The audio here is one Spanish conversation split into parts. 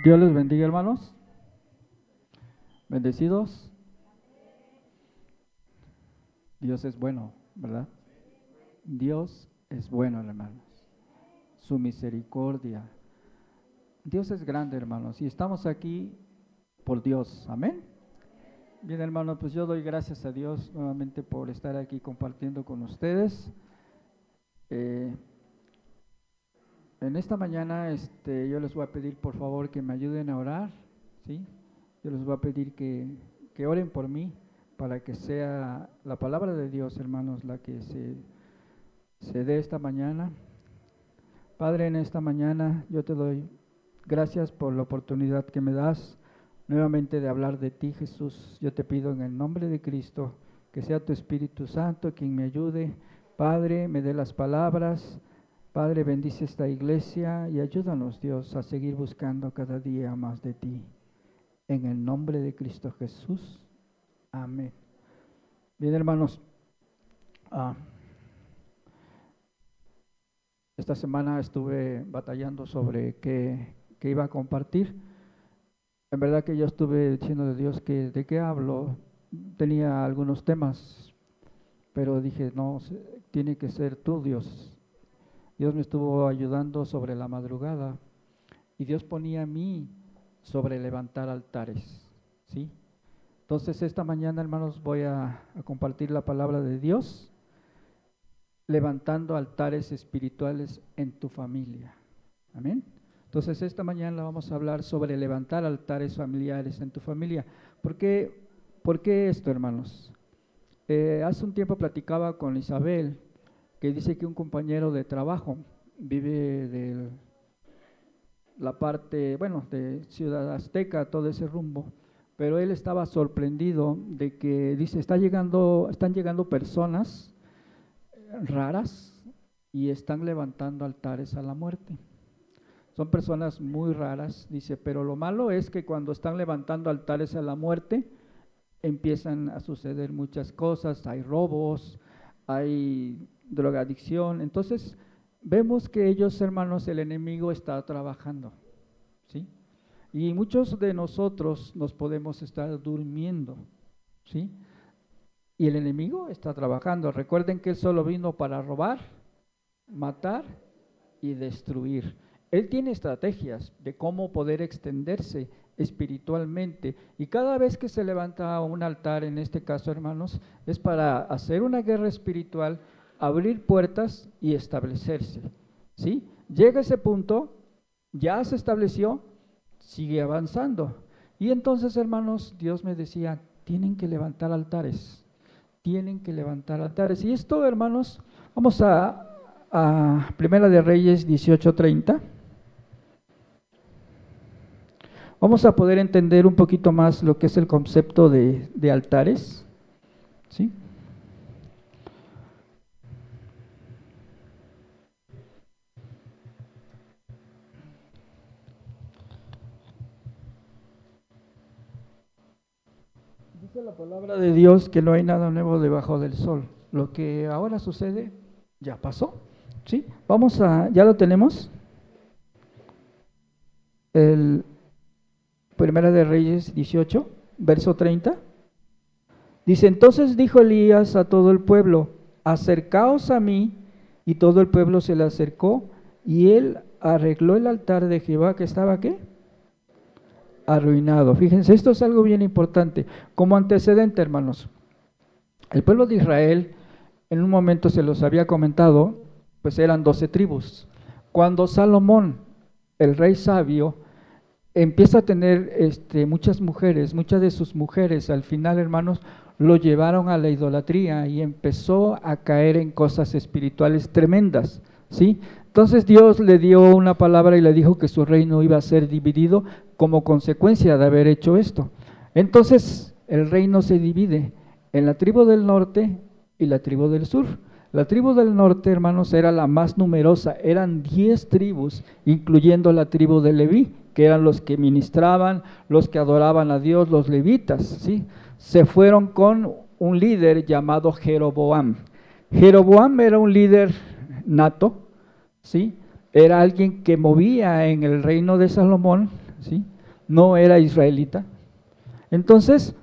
Dios les bendiga, hermanos. Bendecidos. Dios es bueno, ¿verdad? Dios es bueno, hermanos. Su misericordia. Dios es grande, hermanos, y estamos aquí por Dios. Amén. Bien, hermanos, pues yo doy gracias a Dios nuevamente por estar aquí compartiendo con ustedes. En esta mañana yo les voy a pedir por favor que me ayuden a orar, ¿sí? Yo les voy a pedir que oren por mí para que sea la palabra de Dios, hermanos, la que se dé esta mañana. Padre, en esta mañana yo te doy gracias por la oportunidad que me das nuevamente de hablar de ti, Jesús. Yo te pido en el nombre de Cristo que sea tu Espíritu Santo quien me ayude. Padre, me dé las palabras. Padre, bendice esta iglesia y ayúdanos, Dios, a seguir buscando cada día más de ti. En el nombre de Cristo Jesús. Amén. Bien, hermanos. Esta semana estuve batallando sobre qué iba a compartir. En verdad que yo estuve diciendo de Dios que de qué hablo. Tenía algunos temas, pero dije, no, tiene que ser tú, Dios. Dios me estuvo ayudando sobre la madrugada y Dios ponía a mí sobre levantar altares, ¿sí? Entonces esta mañana, hermanos, voy a compartir la palabra de Dios, levantando altares espirituales en tu familia. Amén. Entonces esta mañana vamos a hablar sobre levantar altares familiares en tu familia. ¿Por qué esto, hermanos? Hace un tiempo platicaba con Isabel, que dice que un compañero de trabajo vive de la parte, de Ciudad Azteca, todo ese rumbo, pero él estaba sorprendido de que, dice, están llegando personas raras y están levantando altares a la muerte. Son personas muy raras, dice, pero lo malo es que cuando están levantando altares a la muerte, empiezan a suceder muchas cosas, hay robos, hay drogadicción. Entonces vemos que ellos, hermanos, el enemigo está trabajando, ¿sí? Y muchos de nosotros nos podemos estar durmiendo, ¿sí? Y el enemigo está trabajando. Recuerden que él solo vino para robar, matar y destruir. Él tiene estrategias de cómo poder extenderse espiritualmente, y cada vez que se levanta un altar, en este caso, hermanos, es para hacer una guerra espiritual, abrir puertas y establecerse, ¿sí? Llega ese punto, ya se estableció, sigue avanzando. Y entonces, hermanos, Dios me decía, tienen que levantar altares. Y esto, hermanos, vamos a Primera de Reyes 18:30. Vamos a poder entender un poquito más lo que es el concepto de altares, ¿sí? Dice la palabra de Dios que no hay nada nuevo debajo del sol. Lo que ahora sucede ya pasó, ¿sí? ¿Ya lo tenemos? Primera de Reyes 18, verso 30. Dice, entonces dijo Elías a todo el pueblo, acercaos a mí, y todo el pueblo se le acercó, y él arregló el altar de Jehová que estaba, ¿qué? Arruinado. Fíjense, esto es algo bien importante. Como antecedente, hermanos, el pueblo de Israel, en un momento se los había comentado, pues eran 12 tribus. Cuando Salomón, el rey sabio, empieza a tener muchas de sus mujeres, al final, hermanos, lo llevaron a la idolatría y empezó a caer en cosas espirituales tremendas, ¿sí? Entonces Dios le dio una palabra y le dijo que su reino iba a ser dividido como consecuencia de haber hecho esto. Entonces el reino se divide en la tribu del norte y la tribu del sur. La tribu del norte, hermanos, era la más numerosa, eran 10 tribus, incluyendo la tribu de Leví, que eran los que ministraban, los que adoraban a Dios, los levitas, ¿sí? Se fueron con un líder llamado Jeroboam. Jeroboam era un líder nato, ¿sí? Era alguien que movía en el reino de Salomón, ¿sí? no era israelita. Entonces,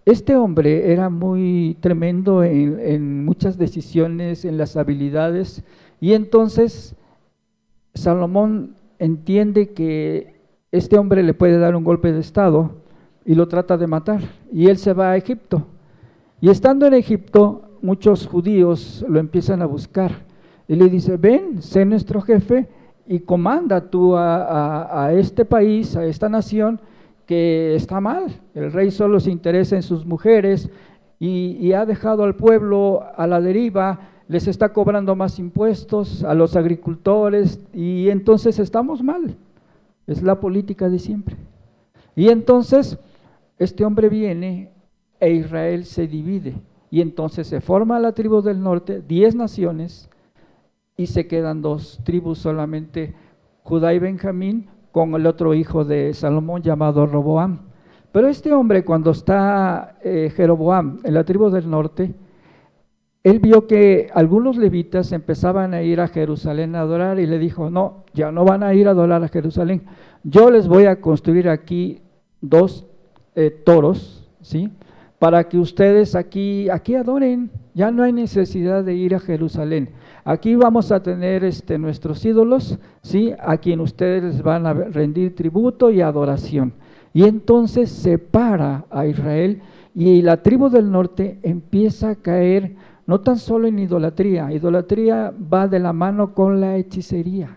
este hombre era muy tremendo en muchas decisiones, en las habilidades, y entonces Salomón entiende que este hombre le puede dar un golpe de estado y lo trata de matar, y él se va a Egipto. Y estando en Egipto, muchos judíos lo empiezan a buscar, y le dice: ven, sé nuestro jefe, y comanda tú a este país, a esta nación, que está mal. El rey solo se interesa en sus mujeres y ha dejado al pueblo a la deriva, les está cobrando más impuestos a los agricultores, y entonces estamos mal. Es la política de siempre. Y entonces este hombre viene e Israel se divide, y entonces se forma la tribu del norte, 10 naciones, y se quedan 2 tribus solamente, Judá y Benjamín, con el otro hijo de Salomón llamado Roboam. Pero este hombre, cuando está Jeroboam en la tribu del norte, él vio que algunos levitas empezaban a ir a Jerusalén a adorar, y le dijo: no, ya no van a ir a adorar a Jerusalén, yo les voy a construir aquí 2 toros, ¿sí?, para que ustedes aquí adoren, ya no hay necesidad de ir a Jerusalén. Aquí vamos a tener nuestros ídolos, ¿sí?, a quien ustedes les van a rendir tributo y adoración. Y entonces separa a Israel, y la tribu del norte empieza a caer no tan solo en idolatría va de la mano con la hechicería,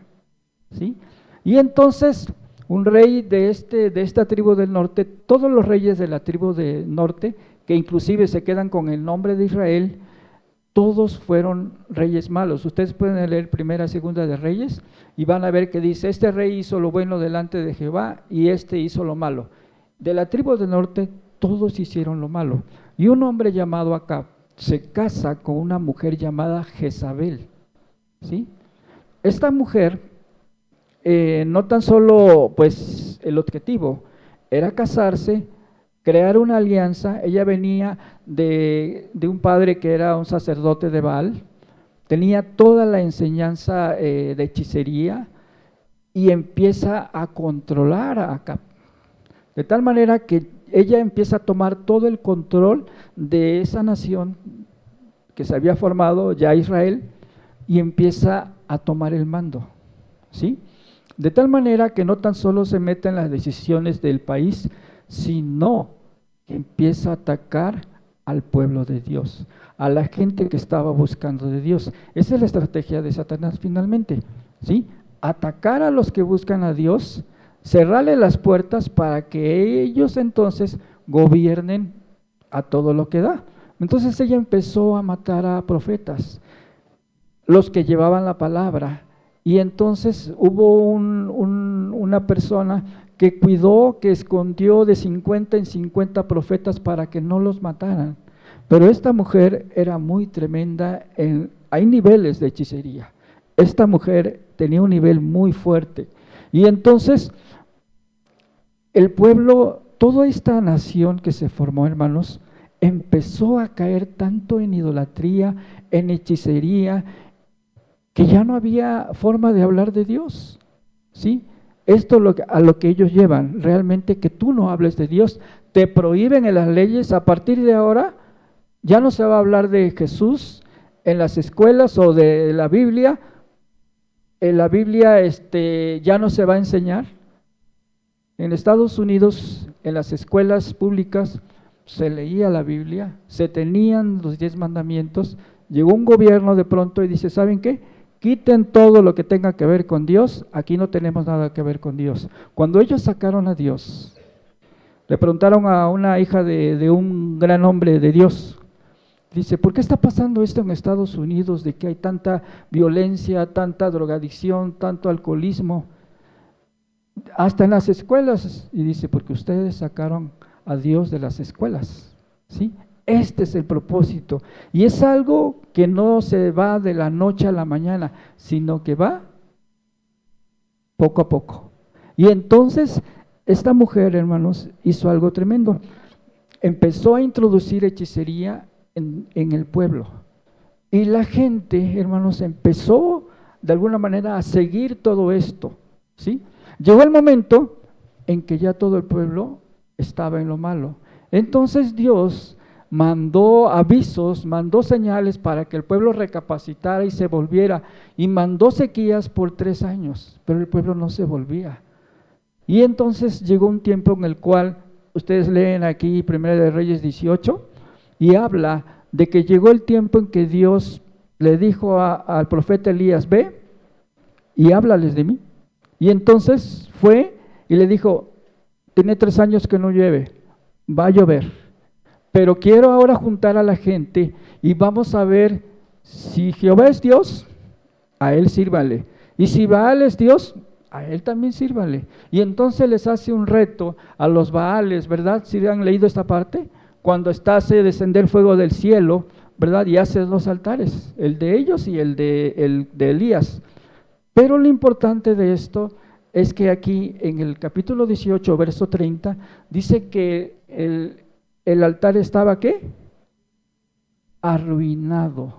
¿sí? Y entonces un rey de esta tribu del norte, todos los reyes de la tribu del norte, que inclusive se quedan con el nombre de Israel, todos fueron reyes malos. Ustedes pueden leer Primera, Segunda de Reyes y van a ver que dice: este rey hizo lo bueno delante de Jehová y este hizo lo malo. De la tribu del norte todos hicieron lo malo. Y un hombre llamado Acab se casa con una mujer llamada Jezabel, ¿sí? Esta mujer, no tan solo pues el objetivo era casarse, crear una alianza. Ella venía de un padre que era un sacerdote de Baal, tenía toda la enseñanza de hechicería, y empieza a controlar a Acab, de tal manera que ella empieza a tomar todo el control de esa nación que se había formado ya Israel, y empieza a tomar el mando, ¿sí? De tal manera que no tan solo se mete en las decisiones del país, sino que empieza a atacar al pueblo de Dios, a la gente que estaba buscando de Dios. Esa es la estrategia de Satanás finalmente, ¿sí? Atacar a los que buscan a Dios, cerrarle las puertas para que ellos entonces gobiernen a todo lo que da. Entonces ella empezó a matar a profetas, los que llevaban la palabra, y entonces hubo una persona que cuidó, que escondió de 50 en 50 profetas para que no los mataran. Pero esta mujer era muy tremenda, hay niveles de hechicería. Esta mujer tenía un nivel muy fuerte. Y entonces el pueblo, toda esta nación que se formó, hermanos, empezó a caer tanto en idolatría, en hechicería, que ya no había forma de hablar de Dios, ¿sí? Esto a lo que ellos llevan, realmente, que tú no hables de Dios, te prohíben en las leyes. A partir de ahora ya no se va a hablar de Jesús en las escuelas o de la Biblia. En la Biblia ya no se va a enseñar. En Estados Unidos, en las escuelas públicas, se leía la Biblia, se tenían los 10 mandamientos. Llegó un gobierno de pronto y dice: ¿saben qué? Quiten todo lo que tenga que ver con Dios, aquí no tenemos nada que ver con Dios. Cuando ellos sacaron a Dios, le preguntaron a una hija de un gran hombre de Dios, dice: ¿por qué está pasando esto en Estados Unidos, de que hay tanta violencia, tanta drogadicción, tanto alcoholismo, hasta en las escuelas? Y dice: porque ustedes sacaron a Dios de las escuelas, ¿sí? Este es el propósito, y es algo que no se va de la noche a la mañana, sino que va poco a poco. Y entonces esta mujer, hermanos, hizo algo tremendo. Empezó a introducir hechicería en el pueblo, y la gente, hermanos, empezó de alguna manera a seguir todo esto, ¿sí? Llegó el momento en que ya todo el pueblo estaba en lo malo. Entonces Dios mandó avisos, mandó señales para que el pueblo recapacitara y se volviera, y mandó sequías por 3 años, pero el pueblo no se volvía. Y entonces llegó un tiempo en el cual, ustedes leen aquí 1 de Reyes 18, y habla de que llegó el tiempo en que Dios le dijo al profeta Elías, ve y háblales de mí. Y entonces fue y le dijo, tiene 3 años que no llueve, va a llover, pero quiero ahora juntar a la gente y vamos a ver si Jehová es Dios, a él sírvale, y si Baal es Dios, a él también sírvale. Y entonces les hace un reto a los Baales, ¿verdad? ¿Sí han leído esta parte? Cuando hace descender fuego del cielo, ¿verdad? Y hace 2 altares, el de ellos y el de Elías. Pero lo importante de esto es que aquí en el capítulo 18, verso 30, dice que el altar estaba, ¿qué? Arruinado.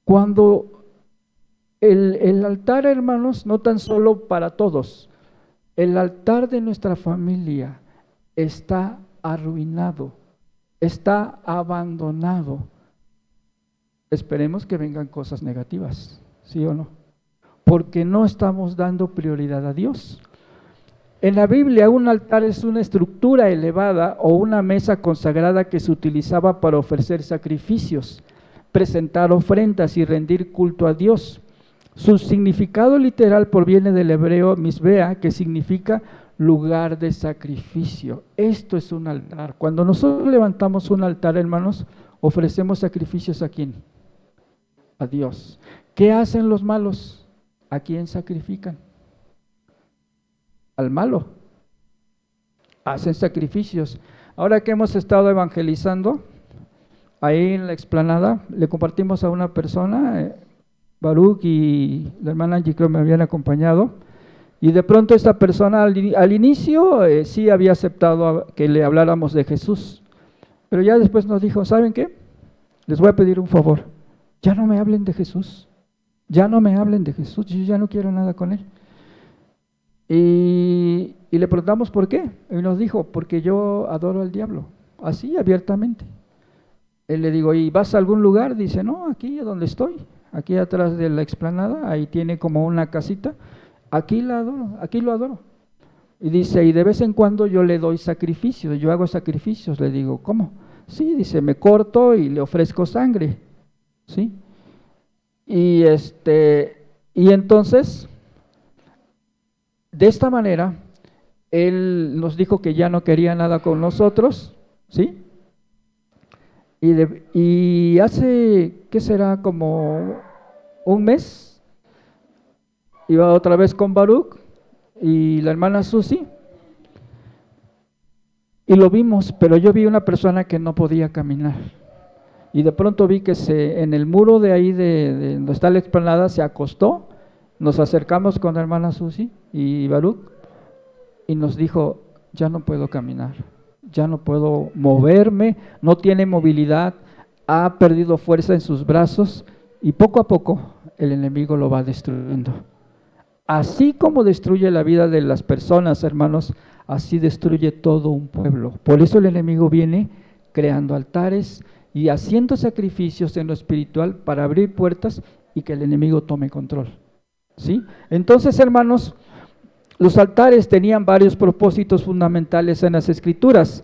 Cuando el altar, hermanos, no tan solo para todos, el altar de nuestra familia está arruinado, está abandonado. Esperemos que vengan cosas negativas, ¿sí o no? Porque no estamos dando prioridad a Dios. En la Biblia, un altar es una estructura elevada o una mesa consagrada que se utilizaba para ofrecer sacrificios, presentar ofrendas y rendir culto a Dios. Su significado literal proviene del hebreo misbea, que significa lugar de sacrificio. Esto es un altar. Cuando nosotros levantamos un altar, hermanos, ofrecemos sacrificios ¿a quién? A Dios. ¿Qué hacen los malos? ¿A quién sacrifican? Al malo. Hacen sacrificios. Ahora que hemos estado evangelizando, ahí en la explanada, le compartimos a una persona, Baruch y la hermana Angie creo me habían acompañado, y de pronto esta persona al inicio sí había aceptado que le habláramos de Jesús, pero ya después nos dijo, ¿saben qué? Les voy a pedir un favor, ya no me hablen de Jesús, ya no me hablen de Jesús, yo ya no quiero nada con él. Y le preguntamos por qué, y nos dijo, porque yo adoro al diablo, así abiertamente. Él le digo, ¿y vas a algún lugar? Dice, no, aquí donde estoy, aquí atrás de la explanada, ahí tiene como una casita, aquí la adoro, aquí lo adoro. Y dice, y de vez en cuando yo le doy sacrificios, yo hago sacrificios. Le digo, ¿cómo? Sí, dice, me corto y le ofrezco sangre, ¿sí? Y entonces, de esta manera, él nos dijo que ya no quería nada con nosotros, ¿sí? Y hace, ¿qué será? Como un mes, iba otra vez con Baruch y la hermana Susi, y lo vimos, pero yo vi una persona que no podía caminar, y de pronto vi que en el muro de ahí, de donde está la explanada, se acostó. Nos acercamos con la hermana Susi y Baruch, y nos dijo, ya no puedo caminar, ya no puedo moverme, no tiene movilidad, ha perdido fuerza en sus brazos, y poco a poco el enemigo lo va destruyendo. Así como destruye la vida de las personas, hermanos, así destruye todo un pueblo. Por eso el enemigo viene creando altares y haciendo sacrificios en lo espiritual para abrir puertas y que el enemigo tome control, ¿sí? Entonces, hermanos, los altares tenían varios propósitos fundamentales en las Escrituras.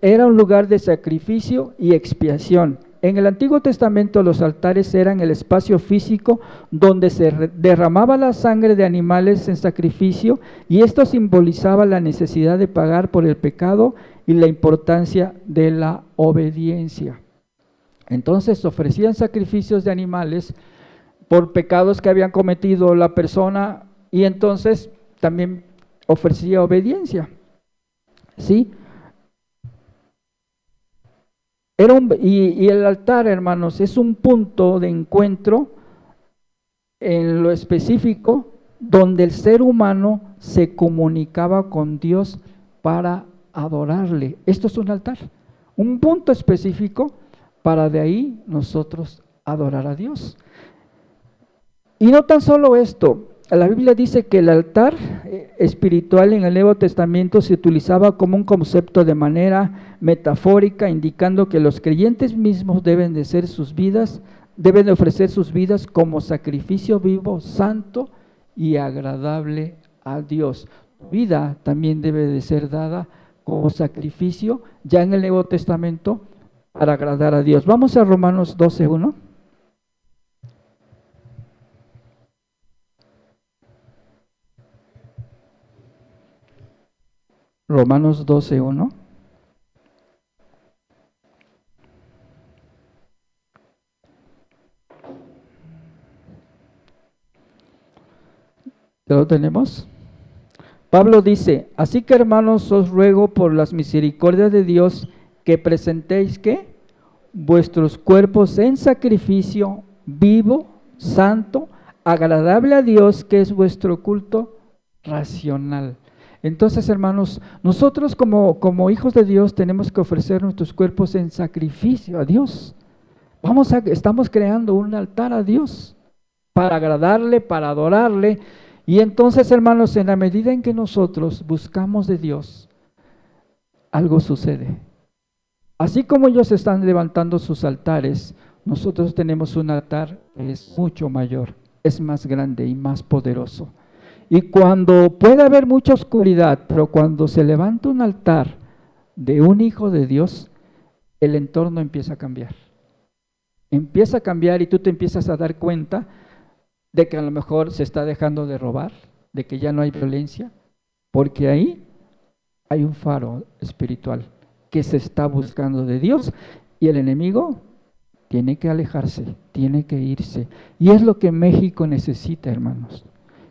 Era un lugar de sacrificio y expiación. En el Antiguo Testamento los altares eran el espacio físico donde se derramaba la sangre de animales en sacrificio, y esto simbolizaba la necesidad de pagar por el pecado y la importancia de la obediencia. Entonces ofrecían sacrificios de animales por pecados que habían cometido la persona, y entonces también ofrecía obediencia, ¿sí? Y el altar, hermanos, es un punto de encuentro en lo específico donde el ser humano se comunicaba con Dios para adorarle. Esto es un altar, un punto específico para de ahí nosotros adorar a Dios. Y no tan solo esto, la Biblia dice que el altar espiritual en el Nuevo Testamento se utilizaba como un concepto de manera metafórica, indicando que los creyentes mismos deben de ofrecer sus vidas como sacrificio vivo, santo y agradable a Dios. Tu vida también debe de ser dada como sacrificio ya en el Nuevo Testamento para agradar a Dios. Vamos a Romanos 12:1. Romanos 12:1. ¿Ya lo tenemos? Pablo dice, así que hermanos, os ruego por las misericordias de Dios que presentéis, ¿qué? Vuestros cuerpos en sacrificio vivo, santo, agradable a Dios, que es vuestro culto racional. Entonces, hermanos, nosotros como hijos de Dios tenemos que ofrecer nuestros cuerpos en sacrificio a Dios. Estamos creando un altar a Dios para agradarle, para adorarle. Y entonces, hermanos, en la medida en que nosotros buscamos de Dios, algo sucede. Así como ellos están levantando sus altares, nosotros tenemos un altar que es mucho mayor, es más grande y más poderoso. Y cuando puede haber mucha oscuridad, pero cuando se levanta un altar de un hijo de Dios, el entorno empieza a cambiar. Empieza a cambiar y tú te empiezas a dar cuenta de que a lo mejor se está dejando de robar, de que ya no hay violencia, porque ahí hay un faro espiritual que se está buscando de Dios y el enemigo tiene que alejarse, tiene que irse. Y es lo que México necesita, hermanos,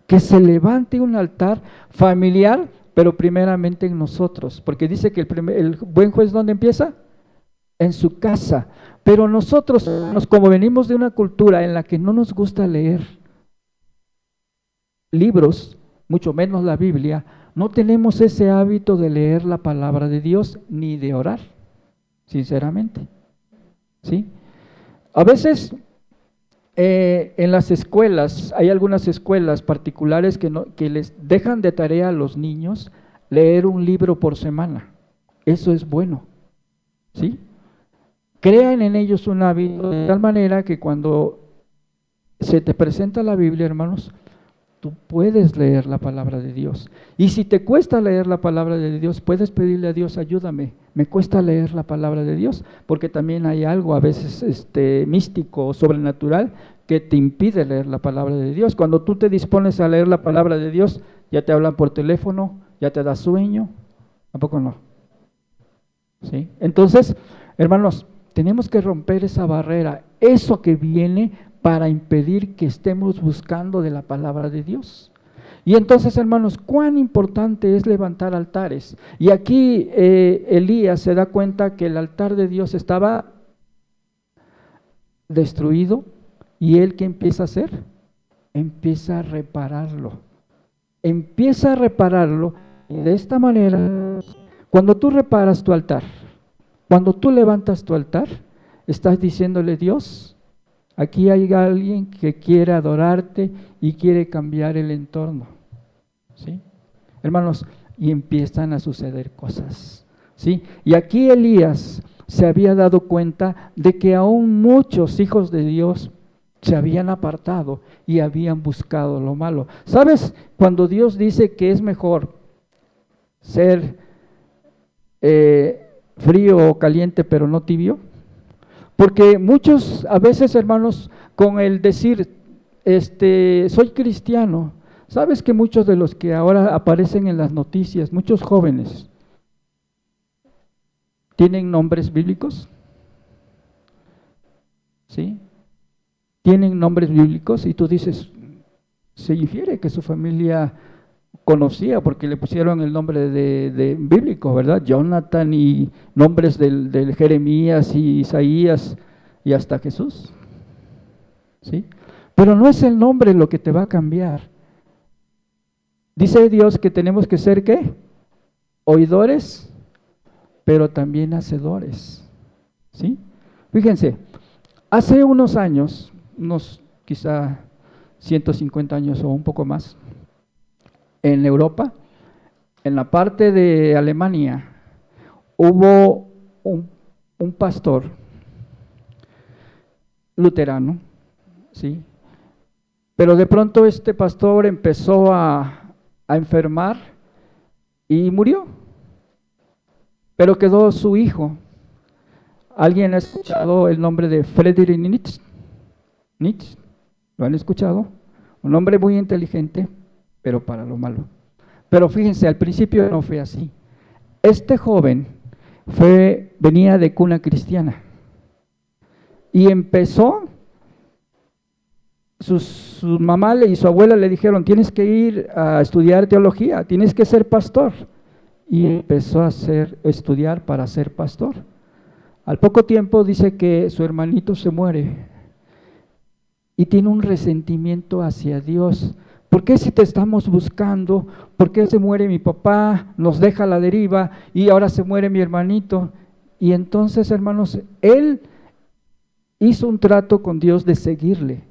que se levante un altar familiar, pero primeramente en nosotros, porque dice que el buen juez, ¿dónde empieza? En su casa. Pero nosotros, como venimos de una cultura en la que no nos gusta leer libros, mucho menos la Biblia, no tenemos ese hábito de leer la palabra de Dios ni de orar, sinceramente, ¿sí? A veces en las escuelas, hay algunas escuelas particulares que les dejan de tarea a los niños leer un libro por semana. Eso es bueno, ¿sí? Crean en ellos un hábito de tal manera que cuando se te presenta la Biblia, hermanos, tú puedes leer la palabra de Dios. Y si te cuesta leer la palabra de Dios, puedes pedirle a Dios, ayúdame, me cuesta leer la palabra de Dios, porque también hay algo a veces místico o sobrenatural que te impide leer la palabra de Dios. Cuando tú te dispones a leer la palabra de Dios, ya te hablan por teléfono, ya te da sueño, ¿a poco no? ¿Sí? Entonces, hermanos, tenemos que romper esa barrera, eso que viene para impedir que estemos buscando de la palabra de Dios. Y entonces, hermanos, cuán importante es levantar altares. Y aquí Elías se da cuenta que el altar de Dios estaba destruido, y él, ¿qué empieza a hacer? Empieza a repararlo. Empieza a repararlo, y de esta manera, cuando tú reparas tu altar, cuando tú levantas tu altar, estás diciéndole, Dios, aquí hay alguien que quiere adorarte y quiere cambiar el entorno, ¿sí? Hermanos, y empiezan a suceder cosas, ¿sí? Y aquí Elías se había dado cuenta de que aún muchos hijos de Dios se habían apartado y habían buscado lo malo. ¿Sabes? Cuando Dios dice que es mejor ser frío o caliente, pero no tibio, porque muchos, a veces, hermanos, con el decir, soy cristiano, ¿sabes que muchos de los que ahora aparecen en las noticias, muchos jóvenes, tienen nombres bíblicos? ¿Sí? Tienen nombres bíblicos y tú dices, se infiere que su familia conocía porque le pusieron el nombre de bíblico, ¿verdad? Jonathan y nombres del Jeremías y Isaías y hasta Jesús, ¿sí? Pero no es el nombre lo que te va a cambiar. Dice Dios que tenemos que ser, ¿qué? Oidores, pero también hacedores, ¿sí? Fíjense, hace unos años, quizá 150 años o un poco más, en Europa, en la parte de Alemania, hubo un pastor luterano, ¿sí? Pero de pronto este pastor empezó a enfermar y murió, pero quedó su hijo. ¿Alguien ha escuchado el nombre de Friedrich Nietzsche? ¿Nietzsche? ¿Lo han escuchado? Un hombre muy inteligente, pero para lo malo. Pero fíjense, al principio no fue así. Este joven venía de cuna cristiana y empezó, su mamá y su abuela le dijeron, tienes que ir a estudiar teología, tienes que ser pastor. Y empezó a estudiar para ser pastor. Al poco tiempo dice que su hermanito se muere y tiene un resentimiento hacia Dios. ¿Por qué si te estamos buscando? ¿Por qué se muere mi papá? Nos deja a la deriva y ahora se muere mi hermanito. Y entonces, hermanos, él hizo un trato con Dios de seguirle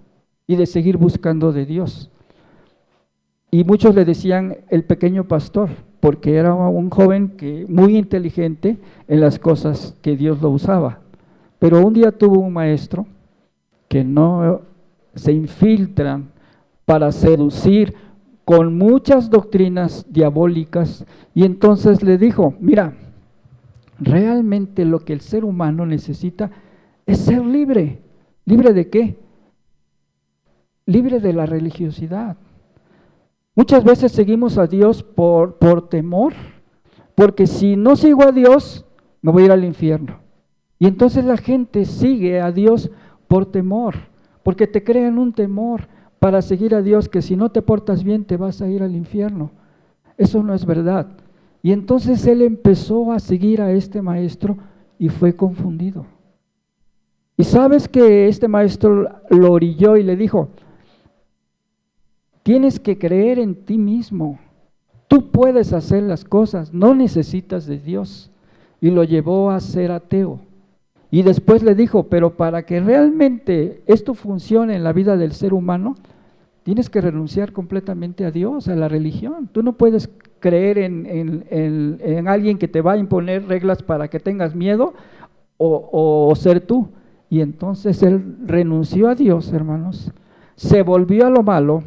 y de seguir buscando de Dios. Y muchos le decían el pequeño pastor, porque era un joven muy inteligente en las cosas que Dios lo usaba. Pero un día tuvo un maestro que no se infiltran para seducir con muchas doctrinas diabólicas, y entonces le dijo, mira, realmente lo que el ser humano necesita es ser libre. ¿Libre de qué? Libre de la religiosidad. Muchas veces seguimos a Dios por temor, porque si no sigo a Dios, me voy a ir al infierno. Y entonces la gente sigue a Dios por temor, porque te crean un temor para seguir a Dios, que si no te portas bien te vas a ir al infierno. Eso no es verdad. Y entonces él empezó a seguir a este maestro y fue confundido. Y sabes que este maestro lo orilló y le dijo, tienes que creer en ti mismo, tú puedes hacer las cosas, no necesitas de Dios. Y lo llevó a ser ateo. Y después le dijo, pero para que realmente esto funcione en la vida del ser humano, tienes que renunciar completamente a Dios, a la religión. Tú no puedes creer en alguien que te va a imponer reglas para que tengas miedo o ser tú. Y entonces él renunció a Dios, hermanos, se volvió a lo malo.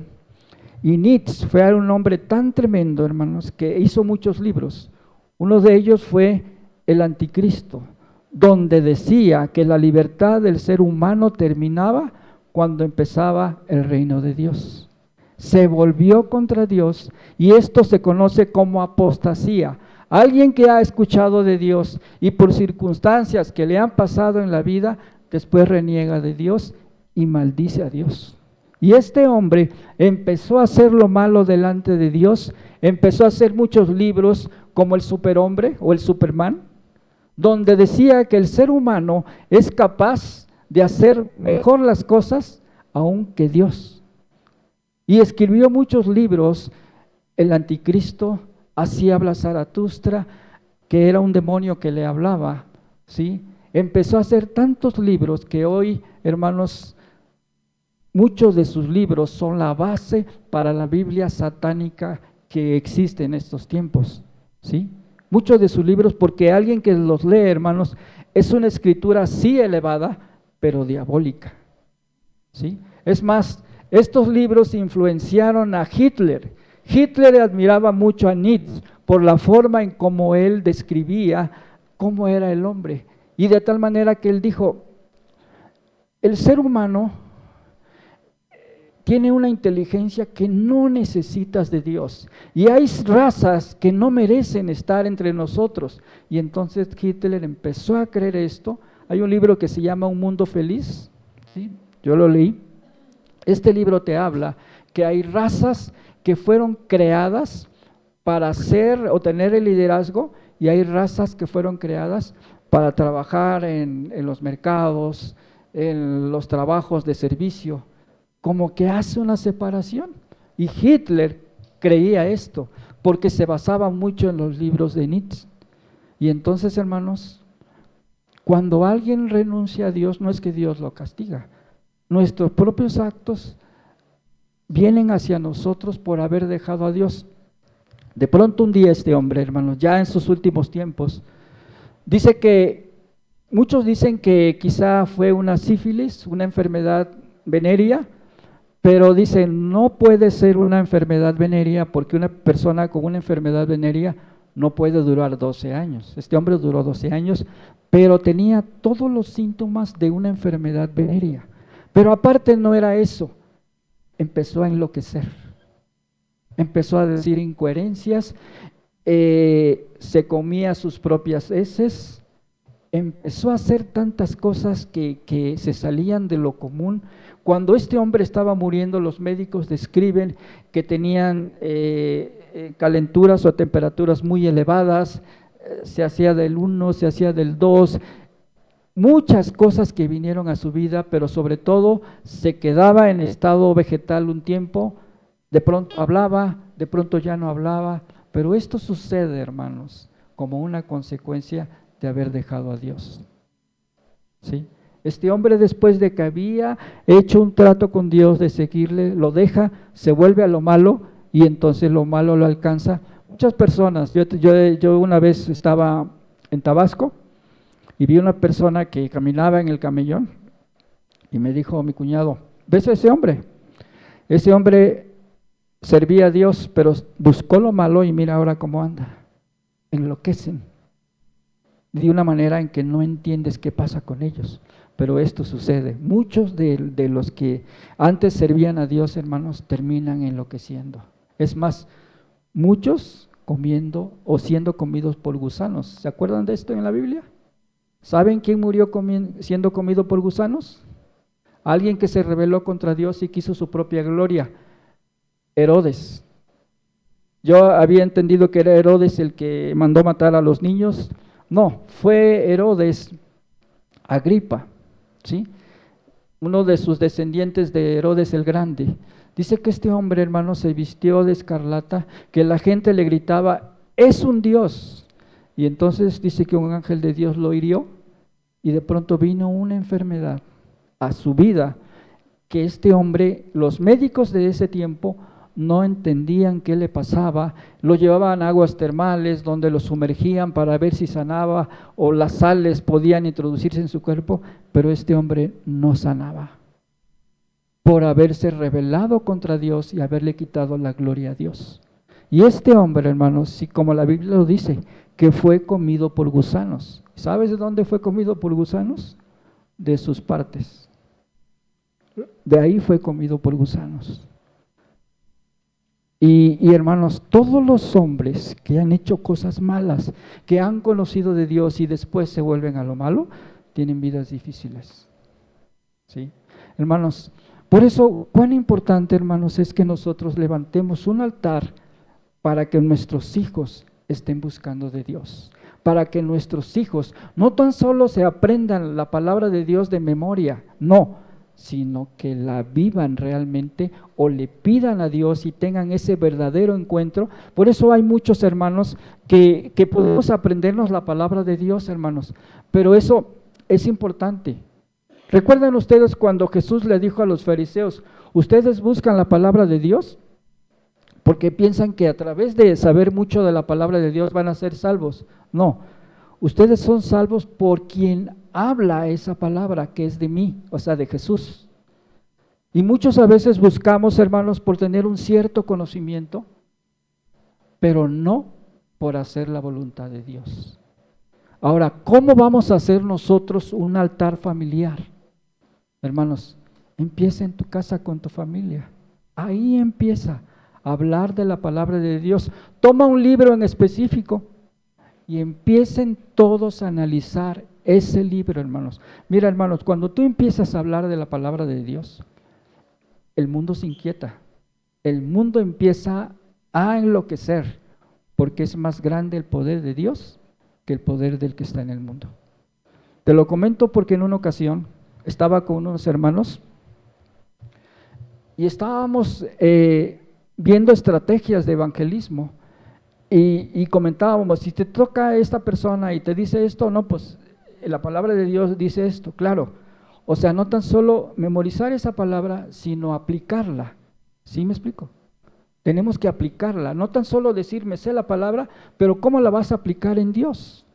Y Nietzsche fue un hombre tan tremendo, hermanos, que hizo muchos libros. Uno de ellos fue El Anticristo, donde decía que la libertad del ser humano terminaba cuando empezaba el reino de Dios. Se volvió contra Dios y esto se conoce como apostasía. Alguien que ha escuchado de Dios y por circunstancias que le han pasado en la vida, después reniega de Dios y maldice a Dios. Y este hombre empezó a hacer lo malo delante de Dios, empezó a hacer muchos libros como El Superhombre o El Superman, donde decía que el ser humano es capaz de hacer mejor las cosas aún que Dios. Y escribió muchos libros. El Anticristo, Así habla Zaratustra, que era un demonio que le hablaba, ¿sí? Empezó a hacer tantos libros que hoy, hermanos, muchos de sus libros son la base para la Biblia satánica que existe en estos tiempos, ¿sí? Muchos de sus libros, porque alguien que los lee, hermanos, es una escritura sí elevada, pero diabólica, ¿sí? Es más, estos libros influenciaron a Hitler. Hitler admiraba mucho a Nietzsche por la forma en cómo él describía cómo era el hombre. Y de tal manera que él dijo, el ser humano tiene una inteligencia que no necesitas de Dios. Y hay razas que no merecen estar entre nosotros. Y entonces Hitler empezó a creer esto. Hay un libro que se llama Un Mundo Feliz, ¿sí? Yo lo leí. Este libro te habla que hay razas que fueron creadas para ser o tener el liderazgo, y hay razas que fueron creadas para trabajar en los mercados, en los trabajos de servicio. Como que hace una separación. Y Hitler creía esto, porque se basaba mucho en los libros de Nietzsche. Y entonces, hermanos, cuando alguien renuncia a Dios, no es que Dios lo castiga. Nuestros propios actos vienen hacia nosotros por haber dejado a Dios. De pronto un día este hombre, hermanos, ya en sus últimos tiempos, dice que muchos dicen que quizá fue una sífilis, una enfermedad venérea, pero dicen no puede ser una enfermedad venérea porque una persona con una enfermedad venérea no puede durar 12 años. Este hombre duró 12 años, pero tenía todos los síntomas de una enfermedad venérea. Pero aparte no era eso, empezó a enloquecer, empezó a decir incoherencias, se comía sus propias heces, empezó a hacer tantas cosas que se salían de lo común. Cuando este hombre estaba muriendo, los médicos describen que tenían calenturas o temperaturas muy elevadas, se hacía del 1, se hacía del 2, muchas cosas que vinieron a su vida, pero sobre todo se quedaba en estado vegetal un tiempo, de pronto hablaba, de pronto ya no hablaba, pero esto sucede, hermanos, como una consecuencia de haber dejado a Dios. ¿Sí? Este hombre, después de que había hecho un trato con Dios de seguirle, lo deja, se vuelve a lo malo y entonces lo malo lo alcanza. Muchas personas, yo una vez estaba en Tabasco y vi una persona que caminaba en el camellón y me dijo mi cuñado, ¿ves a ese hombre? Ese hombre servía a Dios, pero buscó lo malo y mira ahora cómo anda. Enloquecen de una manera en que no entiendes qué pasa con ellos. Pero esto sucede. Muchos de los que antes servían a Dios, hermanos, terminan enloqueciendo. Es más, muchos comiendo o siendo comidos por gusanos. ¿Se acuerdan de esto en la Biblia? ¿Saben quién murió siendo comido por gusanos? Alguien que se rebeló contra Dios y quiso su propia gloria. Herodes. Yo había entendido que era Herodes el que mandó matar a los niños. No, fue Herodes Agripa, ¿sí? Uno de sus descendientes de Herodes el Grande. Dice que este hombre, hermano, se vistió de escarlata, que la gente le gritaba, es un Dios. Y entonces dice que un ángel de Dios lo hirió y de pronto vino una enfermedad a su vida, que este hombre, los médicos de ese tiempo no entendían qué le pasaba, lo llevaban a aguas termales donde lo sumergían para ver si sanaba o las sales podían introducirse en su cuerpo, pero este hombre no sanaba por haberse rebelado contra Dios y haberle quitado la gloria a Dios. Y este hombre, hermanos, sí, como la Biblia lo dice, que fue comido por gusanos. ¿Sabes de dónde fue comido por gusanos? De sus partes. De ahí fue comido por gusanos. Y hermanos, todos los hombres que han hecho cosas malas, que han conocido de Dios y después se vuelven a lo malo, tienen vidas difíciles. ¿Sí? Hermanos, por eso, cuán importante, hermanos, es que nosotros levantemos un altar para que nuestros hijos estén buscando de Dios, para que nuestros hijos no tan solo se aprendan la palabra de Dios de memoria, no, sino que la vivan realmente o le pidan a Dios y tengan ese verdadero encuentro. Por eso hay muchos hermanos que podemos aprendernos la palabra de Dios, hermanos, pero eso es importante. ¿Recuerdan ustedes cuando Jesús le dijo a los fariseos, ustedes buscan la palabra de Dios? Porque piensan que a través de saber mucho de la palabra de Dios van a ser salvos. No, ustedes son salvos por quien habla esa palabra que es de mí, o sea, de Jesús. Y muchos a veces buscamos, hermanos, por tener un cierto conocimiento, pero no por hacer la voluntad de Dios. Ahora, ¿cómo vamos a hacer nosotros un altar familiar? Hermanos, empieza en tu casa con tu familia. Ahí empieza a hablar de la palabra de Dios. Toma un libro en específico y empiecen todos a analizar ese libro, hermanos. Mira, hermanos, cuando tú empiezas a hablar de la palabra de Dios, el mundo se inquieta. El mundo empieza a enloquecer, porque es más grande el poder de Dios que el poder del que está en el mundo. Te lo comento porque en una ocasión estaba con unos hermanos y estábamos viendo estrategias de evangelismo y comentábamos, si te toca esta persona y te dice esto, no, pues la palabra de Dios dice esto, claro. O sea, no tan solo memorizar esa palabra, sino aplicarla. ¿Sí me explico? Tenemos que aplicarla, no tan solo decir me sé la palabra, pero ¿cómo la vas a aplicar en Dios?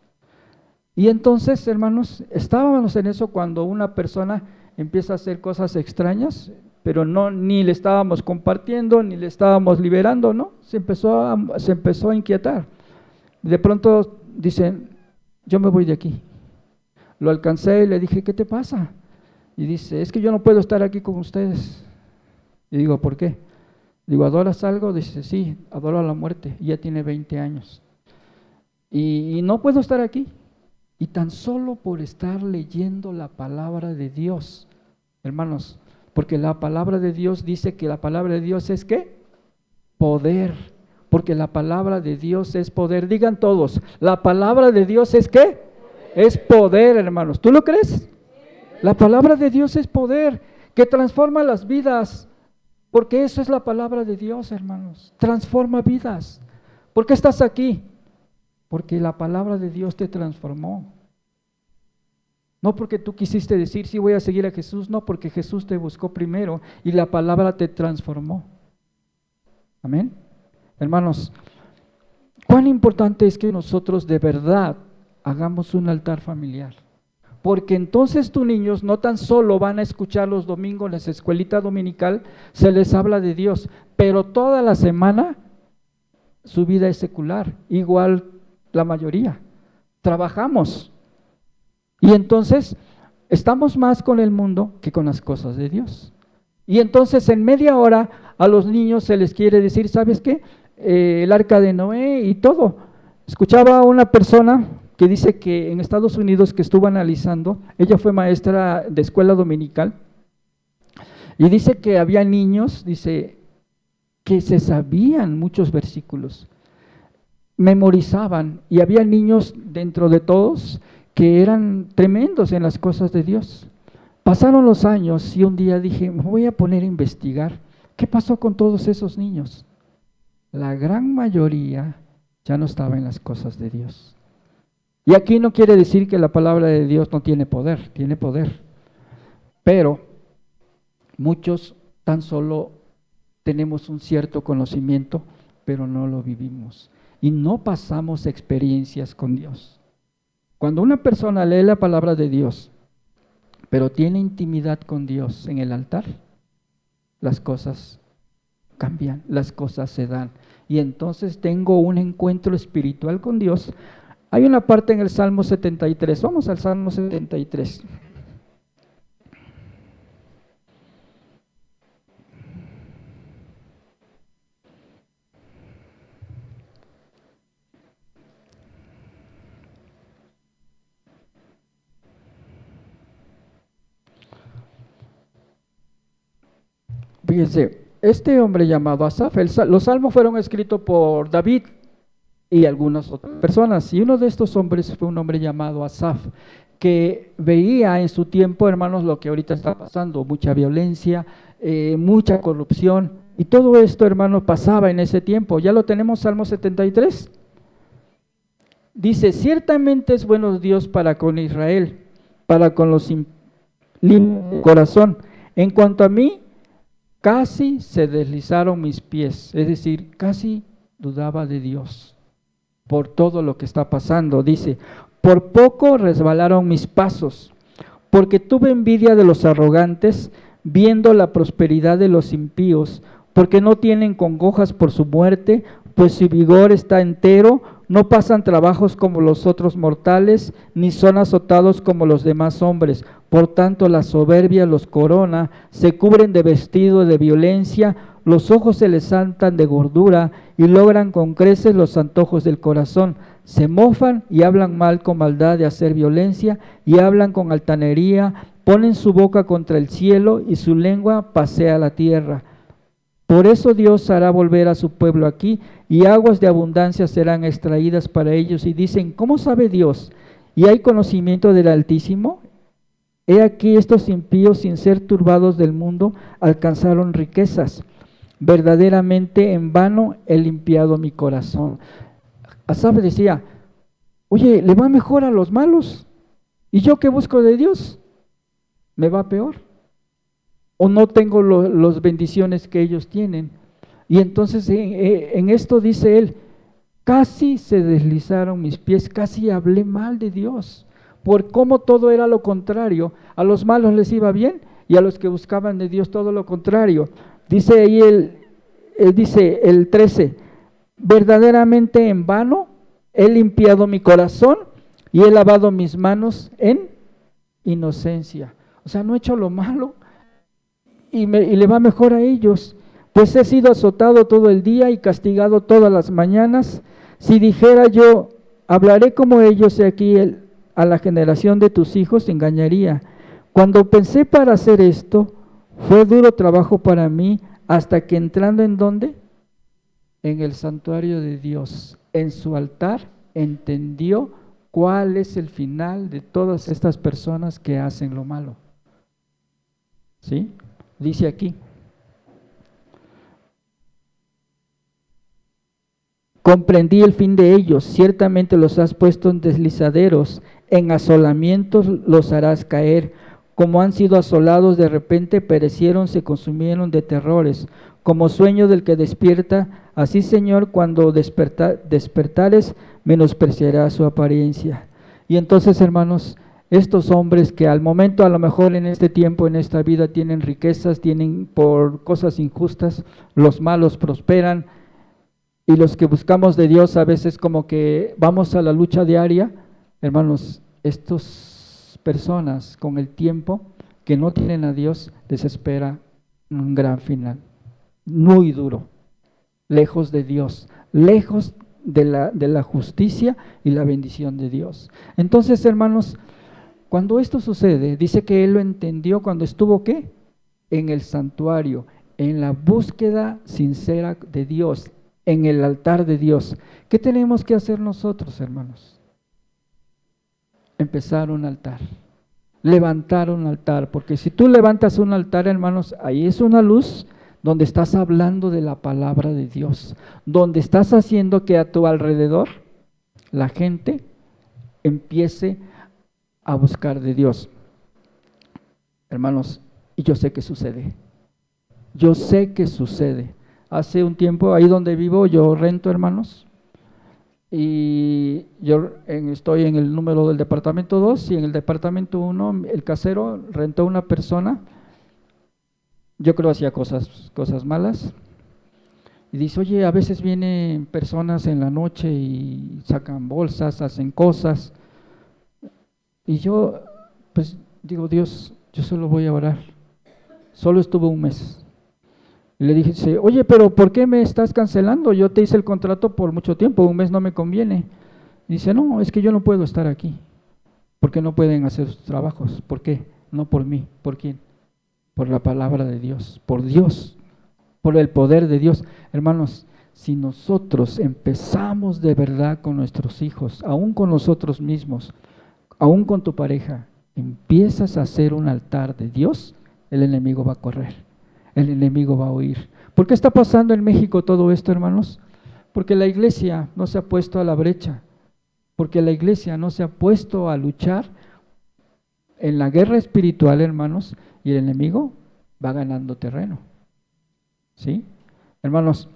Y entonces, hermanos, estábamos en eso cuando una persona empieza a hacer cosas extrañas, pero no, ni le estábamos compartiendo, ni le estábamos liberando, ¿no? Se empezó a inquietar. De pronto dicen, yo me voy de aquí. Lo alcancé y le dije, ¿qué te pasa? Y dice, es que yo no puedo estar aquí con ustedes. Y digo, ¿por qué? Digo, ¿adoras algo? Dice, sí, adoro a la muerte. Y ya tiene 20 años. Y no puedo estar aquí. Y tan solo por estar leyendo la palabra de Dios, hermanos, porque la palabra de Dios dice que la palabra de Dios es ¿qué? Poder, porque la palabra de Dios es poder. Digan todos, la palabra de Dios es ¿qué? Es poder, hermanos. ¿Tú lo crees? La palabra de Dios es poder, que transforma las vidas, porque eso es la palabra de Dios, hermanos. Transforma vidas. ¿Por qué estás aquí? Porque la palabra de Dios te transformó. No porque tú quisiste decir, sí voy a seguir a Jesús, no, porque Jesús te buscó primero y la palabra te transformó. Amén. Hermanos, cuán importante es que nosotros de verdad hagamos un altar familiar. Porque entonces tus niños no tan solo van a escuchar los domingos en la escuelita dominical, se les habla de Dios, pero toda la semana su vida es secular, igual la mayoría. Trabajamos y entonces estamos más con el mundo que con las cosas de Dios. Y entonces en media hora a los niños se les quiere decir, ¿sabes qué? El arca de Noé y todo. Escuchaba a una persona que dice que en Estados Unidos, que estuvo analizando, ella fue maestra de escuela dominical, y dice que había niños, dice, que se sabían muchos versículos, memorizaban, y había niños dentro de todos que eran tremendos en las cosas de Dios. Pasaron los años y un día dije, me voy a poner a investigar, ¿qué pasó con todos esos niños? La gran mayoría ya no estaba en las cosas de Dios. Y aquí no quiere decir que la palabra de Dios no tiene poder, tiene poder. Pero muchos tan solo tenemos un cierto conocimiento, pero no lo vivimos. Y no pasamos experiencias con Dios. Cuando una persona lee la palabra de Dios, pero tiene intimidad con Dios en el altar, las cosas cambian, las cosas se dan. Y entonces tengo un encuentro espiritual con Dios. Hay una parte en el Salmo 73, vamos al Salmo 73. Fíjense, este hombre llamado Asaf, los salmos fueron escritos por David y algunas otras personas, y uno de estos hombres fue un hombre llamado Asaf, que veía en su tiempo, hermanos, lo que ahorita está pasando, mucha violencia, mucha corrupción, y todo esto, hermanos, pasaba en ese tiempo. Ya lo tenemos, Salmo 73. Dice, ciertamente es bueno Dios para con Israel, para con los limpios de corazón. En cuanto a mí, casi se deslizaron mis pies, es decir, casi dudaba de Dios por todo lo que está pasando. Dice, por poco resbalaron mis pasos, porque tuve envidia de los arrogantes, viendo la prosperidad de los impíos, porque no tienen congojas por su muerte, pues su vigor está entero, no pasan trabajos como los otros mortales, ni son azotados como los demás hombres. Por tanto, la soberbia los corona, se cubren de vestido de violencia, los ojos se les saltan de gordura y logran con creces los antojos del corazón. Se mofan y hablan mal con maldad de hacer violencia y hablan con altanería, ponen su boca contra el cielo y su lengua pasea la tierra. Por eso Dios hará volver a su pueblo aquí y aguas de abundancia serán extraídas para ellos. Y dicen, ¿cómo sabe Dios? ¿Y hay conocimiento del Altísimo? He aquí estos impíos, sin ser turbados del mundo, alcanzaron riquezas. Verdaderamente en vano he limpiado mi corazón. Asaf decía, oye, le va mejor a los malos. ¿Y yo que busco de Dios? Me va peor. o no tengo las bendiciones que ellos tienen. Y entonces en esto dice él, casi se deslizaron mis pies, casi hablé mal de Dios, por cómo todo era lo contrario. A los malos les iba bien y a los que buscaban de Dios todo lo contrario. Dice ahí dice el 13, verdaderamente en vano he limpiado mi corazón y he lavado mis manos en inocencia. O sea, no he hecho lo malo y le va mejor a ellos, pues he sido azotado todo el día y castigado todas las mañanas. Si dijera yo, hablaré como ellos, he aquí a la generación de tus hijos engañaría. Cuando pensé para hacer esto, fue duro trabajo para mí, hasta que entrando en ¿dónde? En el santuario de Dios, en su altar, entendió cuál es el final de todas estas personas que hacen lo malo. ¿Sí? Dice aquí, comprendí el fin de ellos, ciertamente los has puesto en deslizaderos, en asolamientos los harás caer, como han sido asolados de repente, perecieron, se consumieron de terrores, como sueño del que despierta, así Señor, cuando despertares, menospreciará su apariencia. Y entonces, hermanos, estos hombres que al momento, a lo mejor en este tiempo, en esta vida, tienen riquezas, tienen por cosas injustas, los malos prosperan, y los que buscamos de Dios a veces como que vamos a la lucha diaria, hermanos, estas personas con el tiempo que no tienen a Dios, les espera un gran final, muy duro, lejos de Dios, lejos de la justicia y la bendición de Dios. Entonces, hermanos, cuando esto sucede, dice que él lo entendió cuando estuvo, ¿qué? En el santuario, en la búsqueda sincera de Dios, en el altar de Dios. ¿Qué tenemos que hacer nosotros, hermanos? Empezar un altar, levantar un altar, porque si tú levantas un altar, hermanos, ahí es una luz donde estás hablando de la palabra de Dios, donde estás haciendo que a tu alrededor la gente empiece a buscar de Dios. Hermanos, y yo sé que sucede, yo sé que sucede. Hace un tiempo, ahí donde vivo, yo rento, hermanos, y yo estoy en el número del departamento 2 y en el departamento 1, el casero rentó una persona, yo creo hacía cosas malas, y dice, oye, a veces vienen personas en la noche y sacan bolsas, hacen cosas, y yo, pues digo, Dios, yo solo voy a orar. Solo estuvo un mes. Y le dije, oye, pero ¿por qué me estás cancelando? Yo te hice el contrato por mucho tiempo, un mes no me conviene. Y dice, no, es que yo no puedo estar aquí, porque no pueden hacer sus trabajos. ¿Por qué? No por mí. ¿Por quién? Por la palabra de Dios, por el poder de Dios. Hermanos, si nosotros empezamos de verdad con nuestros hijos, aún con nosotros mismos, aún con tu pareja, empiezas a hacer un altar de Dios, el enemigo va a correr, el enemigo va a huir. ¿Por qué está pasando en México todo esto, hermanos? Porque la iglesia no se ha puesto a la brecha, porque la iglesia no se ha puesto a luchar en la guerra espiritual, hermanos, y el enemigo va ganando terreno. ¿Sí? Hermanos,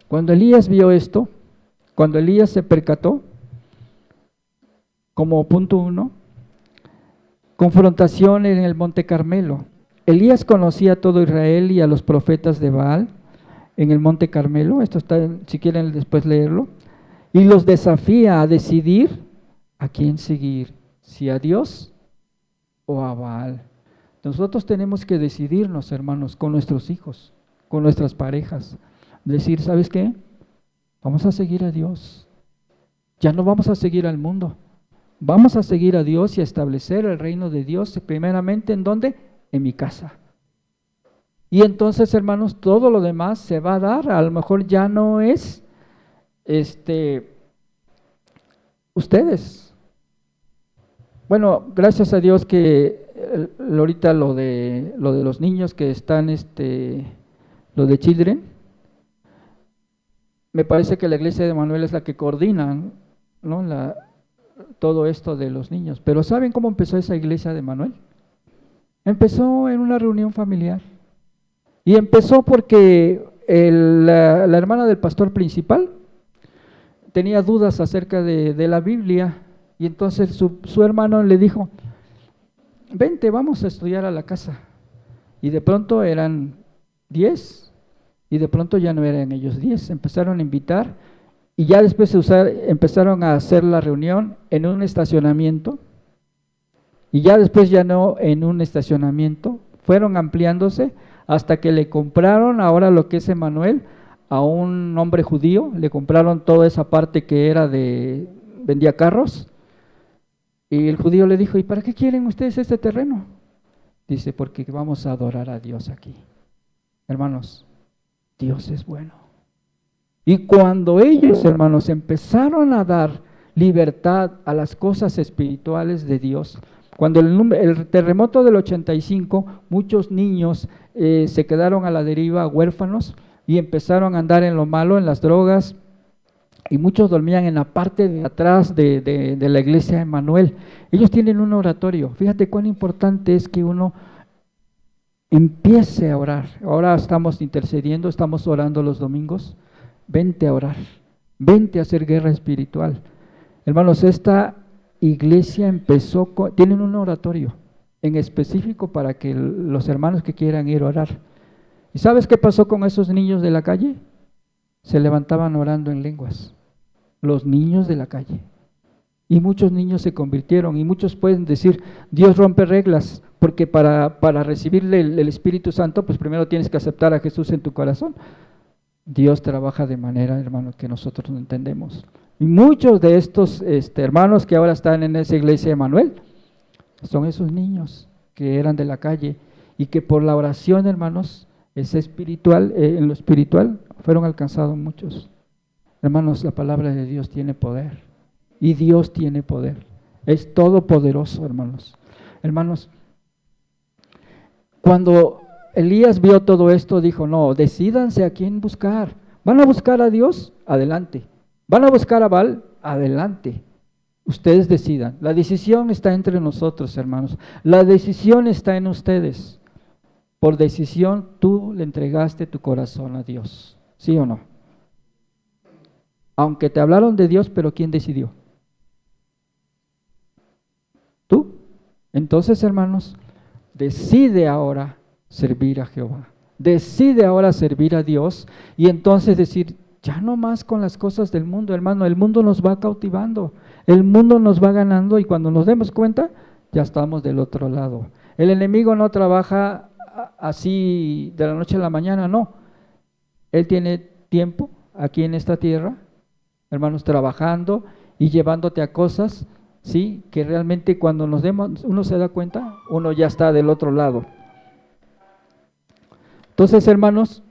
cuando Elías vio esto, cuando Elías se percató, como punto 1, confrontación en el Monte Carmelo. Elías conocía a todo Israel y a los profetas de Baal en el Monte Carmelo, esto está, si quieren después leerlo, y los desafía a decidir a quién seguir, si a Dios o a Baal. Nosotros tenemos que decidirnos, hermanos, con nuestros hijos, con nuestras parejas, decir, ¿sabes qué? Vamos a seguir a Dios, ya no vamos a seguir al mundo. Vamos a seguir a Dios y a establecer el reino de Dios primeramente, ¿en dónde? En mi casa. Y entonces, hermanos, todo lo demás se va a dar. A lo mejor ya no es ustedes. Bueno, gracias a Dios que ahorita lo de los niños que están, lo de Children, me parece que la iglesia de Manuel es la que coordina, ¿no? Todo esto de los niños. Pero ¿saben cómo empezó esa iglesia de Manuel? Empezó en una reunión familiar. Y empezó porque la hermana del pastor principal tenía dudas acerca de la Biblia, y entonces su hermano le dijo, vente, vamos a estudiar a la casa. Y de pronto eran 10, y de pronto ya no eran ellos 10, empezaron a invitar, y ya después empezaron a hacer la reunión en un estacionamiento, y ya después ya no en un estacionamiento, fueron ampliándose hasta que le compraron ahora lo que es Emmanuel a un hombre judío, le compraron toda esa parte que era vendía carros, y el judío le dijo, ¿y para qué quieren ustedes este terreno? Dice, porque vamos a adorar a Dios aquí. Hermanos, Dios es bueno. Y cuando ellos, hermanos, empezaron a dar libertad a las cosas espirituales de Dios, cuando el terremoto del 85, muchos niños se quedaron a la deriva, huérfanos, y empezaron a andar en lo malo, en las drogas, y muchos dormían en la parte de atrás de la iglesia de Emmanuel. Ellos tienen un oratorio. Fíjate cuán importante es que uno empiece a orar. Ahora estamos intercediendo, estamos orando los domingos. Vente a orar, vente a hacer guerra espiritual. Hermanos, esta iglesia tienen un oratorio en específico para que los hermanos que quieran ir a orar. ¿Y sabes qué pasó con esos niños de la calle? Se levantaban orando en lenguas, los niños de la calle. Y muchos niños se convirtieron, y muchos pueden decir, Dios rompe reglas, porque para recibirle el Espíritu Santo, pues primero tienes que aceptar a Jesús en tu corazón. Dios trabaja de manera, hermanos, que nosotros no entendemos. Y muchos de estos hermanos que ahora están en esa iglesia de Emmanuel, son esos niños que eran de la calle, y que por la oración, hermanos, en lo espiritual, fueron alcanzados muchos. Hermanos, la palabra de Dios tiene poder, y Dios tiene poder, es todopoderoso, hermanos. Hermanos, cuando Elías vio todo esto, dijo, no, decídanse a quién buscar. ¿Van a buscar a Dios? Adelante. ¿Van a buscar a Baal? Adelante. Ustedes decidan. La decisión está entre nosotros, hermanos. La decisión está en ustedes. Por decisión, tú le entregaste tu corazón a Dios. ¿Sí o no? Aunque te hablaron de Dios, pero ¿quién decidió? ¿Tú? Entonces, hermanos, decide ahora servir a Jehová. Decide ahora servir a Dios, y entonces decir, ya no más con las cosas del mundo, hermano. El mundo nos va cautivando, el mundo nos va ganando, y cuando nos demos cuenta, ya estamos del otro lado. El enemigo no trabaja así de la noche a la mañana, no. Él tiene tiempo aquí en esta tierra, hermanos, trabajando y llevándote a cosas, ¿sí? Que realmente cuando nos demos, uno se da cuenta, uno ya está del otro lado. Entonces, hermanos,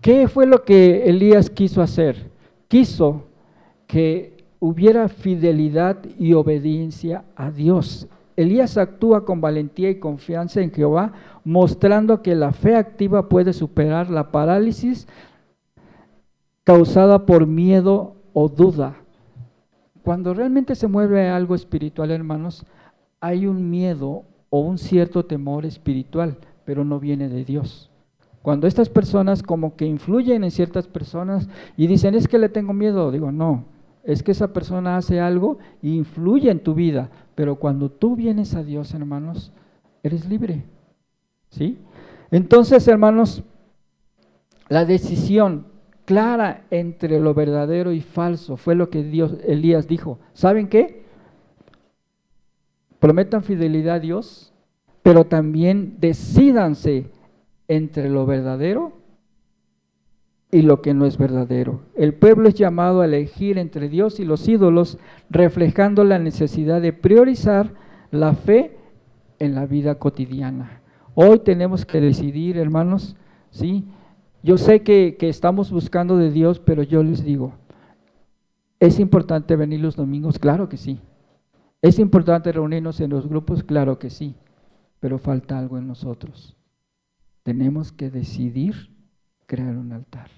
¿qué fue lo que Elías quiso hacer? Quiso que hubiera fidelidad y obediencia a Dios. Elías actúa con valentía y confianza en Jehová, mostrando que la fe activa puede superar la parálisis causada por miedo o duda. Cuando realmente se mueve algo espiritual, hermanos, hay un miedo o un cierto temor espiritual, pero no viene de Dios. Cuando estas personas como que influyen en ciertas personas y dicen, es que le tengo miedo, digo, no, es que esa persona hace algo e influye en tu vida, pero cuando tú vienes a Dios, hermanos, eres libre, ¿sí? Entonces, hermanos, la decisión clara entre lo verdadero y falso fue lo que Elías dijo. ¿Saben qué? Prometan fidelidad a Dios, pero también decídanse entre lo verdadero y lo que no es verdadero. El pueblo es llamado a elegir entre Dios y los ídolos, reflejando la necesidad de priorizar la fe en la vida cotidiana. Hoy tenemos que decidir, hermanos, ¿sí? Yo sé que estamos buscando de Dios, pero yo les digo, ¿es importante venir los domingos? Claro que sí. ¿Es importante reunirnos en los grupos? Claro que sí, pero falta algo en nosotros. Tenemos que decidir crear un altar.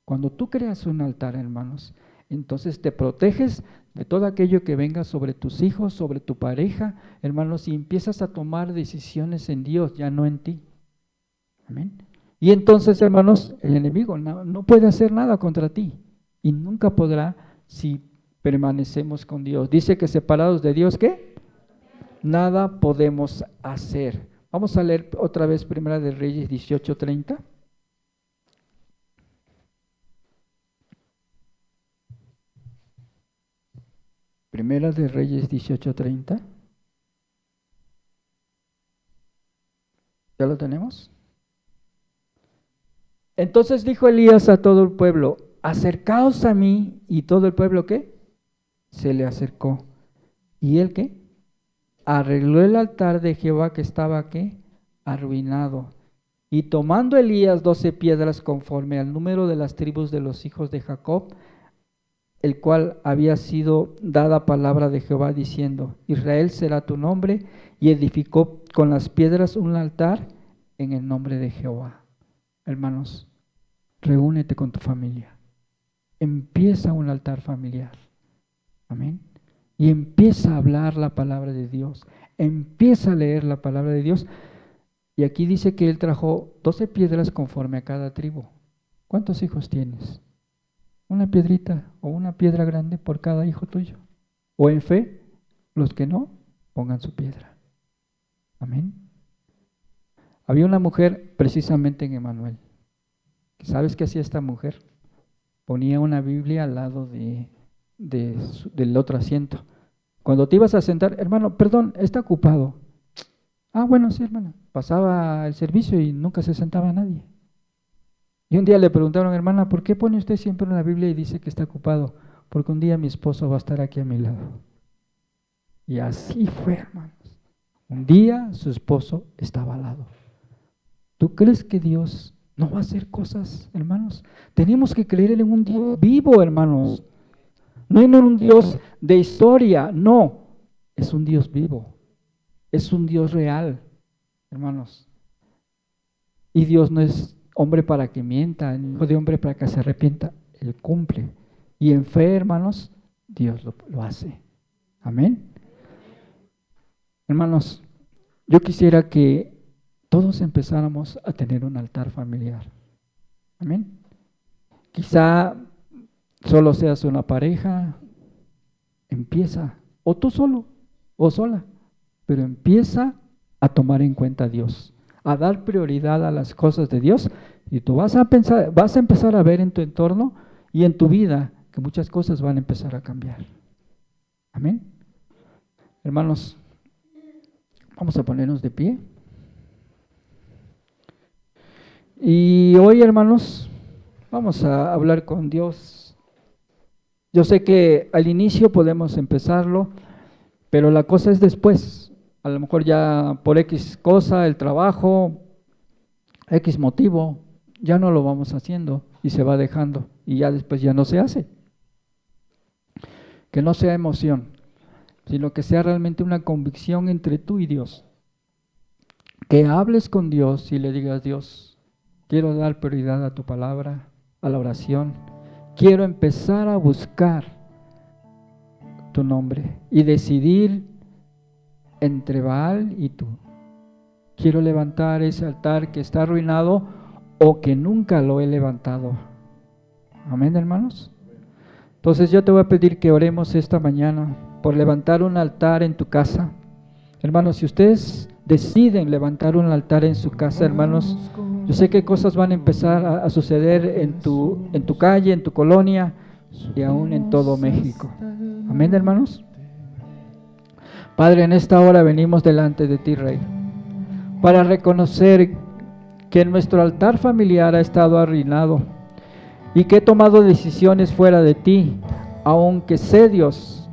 Cuando tú creas un altar, hermanos, Entonces te proteges de todo aquello que venga sobre tus hijos, sobre tu pareja, hermanos, y empiezas a tomar decisiones en Dios, ya no en ti. Amén. Y entonces, hermanos, el enemigo no puede hacer nada contra ti y nunca podrá si permanecemos con Dios. Dice que separados de Dios, ¿qué? Nada podemos hacer. Vamos a leer otra vez Primera de Reyes 18:30. Primera de Reyes 18:30. ¿Ya lo tenemos? Entonces dijo Elías a todo el pueblo, acercaos a mí. ¿Y todo el pueblo qué? Se le acercó. ¿Y él qué? Arregló el altar de Jehová que estaba ¿qué? Arruinado. Y tomando Elías 12 piedras conforme al número de las tribus de los hijos de Jacob, el cual había sido dada palabra de Jehová diciendo, Israel será tu nombre, y edificó con las piedras un altar en el nombre de Jehová. Hermanos, reúnete con tu familia. Empieza un altar familiar. Amén. Y empieza a hablar la palabra de Dios. Empieza a leer la palabra de Dios. Y aquí dice que él trajo 12 piedras conforme a cada tribu. ¿Cuántos hijos tienes? Una piedrita o una piedra grande por cada hijo tuyo. O en fe, los que no, pongan su piedra. Amén. Había una mujer precisamente en Emanuel. ¿Sabes qué hacía esta mujer? Ponía una Biblia al lado del otro asiento. Cuando te ibas a sentar, hermano, perdón, está ocupado. Ah, bueno, sí, hermano. Pasaba el servicio y nunca se sentaba nadie. Y un día le preguntaron, hermana, ¿por qué pone usted siempre en la Biblia y dice que está ocupado? Porque un día mi esposo va a estar aquí a mi lado. Y así fue, hermanos. Un día su esposo estaba al lado. ¿Tú crees que Dios no va a hacer cosas, hermanos? Tenemos que creer en un Dios vivo, hermanos. No en un Dios de historia, no. Es un Dios vivo. Es un Dios real, hermanos. Y Dios no es hombre para que mienta, ni hijo de hombre para que se arrepienta. Él cumple. Y en fe, hermanos, Dios lo hace. Amén. Hermanos, yo quisiera que todos empezáramos a tener un altar familiar. Amén. Quizá solo seas una pareja, empieza, o tú solo, o sola, pero empieza a tomar en cuenta a Dios, a dar prioridad a las cosas de Dios, y tú vas a empezar a ver en tu entorno y en tu vida que muchas cosas van a empezar a cambiar. Amén. Hermanos, vamos a ponernos de pie. Y hoy, hermanos, vamos a hablar con Dios. Yo sé que al inicio podemos empezarlo, pero la cosa es después. A lo mejor ya por X cosa, el trabajo, X motivo, ya no lo vamos haciendo y se va dejando y ya después ya no se hace. Que no sea emoción, sino que sea realmente una convicción entre tú y Dios. Que hables con Dios y le digas, Dios, quiero dar prioridad a tu palabra, a la oración. Quiero empezar a buscar tu nombre y decidir entre Baal y tú. Quiero levantar ese altar que está arruinado o que nunca lo he levantado. Amén, hermanos. Entonces yo te voy a pedir que oremos esta mañana por levantar un altar en tu casa. Hermanos, si ustedes deciden levantar un altar en su casa, hermanos, yo sé que cosas van a empezar a suceder en tu calle, en tu colonia y aún en todo México. Amén, hermanos. Padre, en esta hora venimos delante de ti, Rey, para reconocer que nuestro altar familiar ha estado arruinado y que he tomado decisiones fuera de ti, aunque sé, Dios,